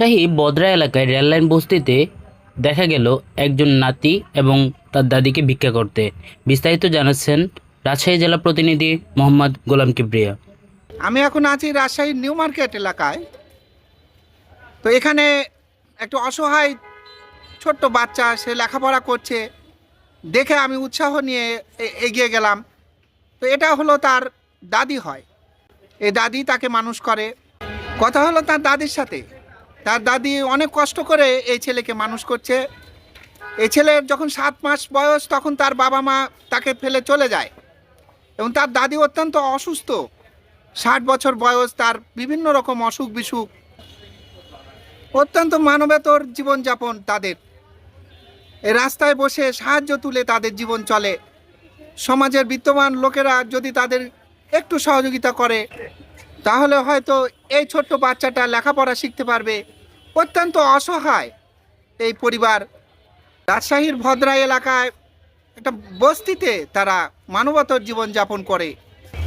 রাজশাহী বদরা এলাকায় রেললাইন বস্তিতে দেখা গেল একজন নাতি এবং তার দাদিকে ভিক্ষা করতে। বিস্তারিত জানাচ্ছেন রাজশাহী জেলা প্রতিনিধি মোহাম্মদ গোলাম কিবরিয়া। আমি এখন আছি রাজশাহীর নিউ মার্কেট এলাকায়। তো এখানে একটা অসহায় ছোট্ট বাচ্চা, সে লেখাপড়া করছে দেখে আমি উৎসাহ নিয়ে এগিয়ে গেলাম। তো এটা হলো তার দাদি হয়, এই দাদি তাকে মানুষ করে। কথা হলো তার দাদির সাথে, তার দাদি অনেক কষ্ট করে এই ছেলেকে মানুষ করছে। এই ছেলের যখন 7 মাস বয়স তখন তার বাবা মা তাকে ফেলে চলে যায় এবং তার দাদি অত্যন্ত অসুস্থ, 60 বছর বয়স, তার বিভিন্ন রকম অসুখ বিসুখ, অত্যন্ত মানবেতর জীবনযাপন তাদের। এই রাস্তায় বসে সাহায্য তুলে তাদের জীবন চলে। সমাজের বিত্তবান লোকেরা যদি তাদের একটু সহযোগিতা করে তাহলে হয়তো এই ছোট্ট বাচ্চাটা লেখাপড়া শিখতে পারবে। অত্যন্ত অসহায় এই পরিবার। রাজশাহীর ভদ্রা এলাকায় একটা বস্তিতে তারা মানবতর জীবনযাপন করে।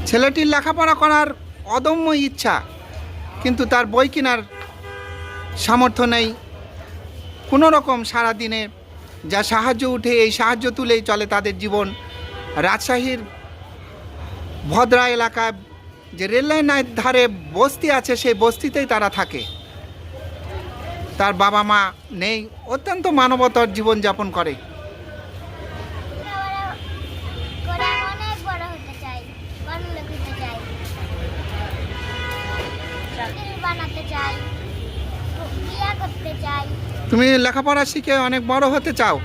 ছেলেটির লেখাপড়া করার অদম্য ইচ্ছা, কিন্তু তার বই কেনার সামর্থ্য নেই। কোনো রকম সারাদিনে যা সাহায্য উঠে এই সাহায্য তুলেই চলে তাদের জীবন। রাজশাহীর ভদ্রা এলাকায় যে রেললাইনের ধারে বস্তি আছে সেই বস্তিতেই তারা থাকে। তার বাবা মা নেই, অত্যন্ত মানবতর জীবনযাপন করে। অনেক বড় হতে চাই, বড় লোক হতে চাই, চাকরি বানাতে চাই, বিয়ে করতে চাই। তুমি লেখাপড়া শিখে অনেক বড় হতে চাও?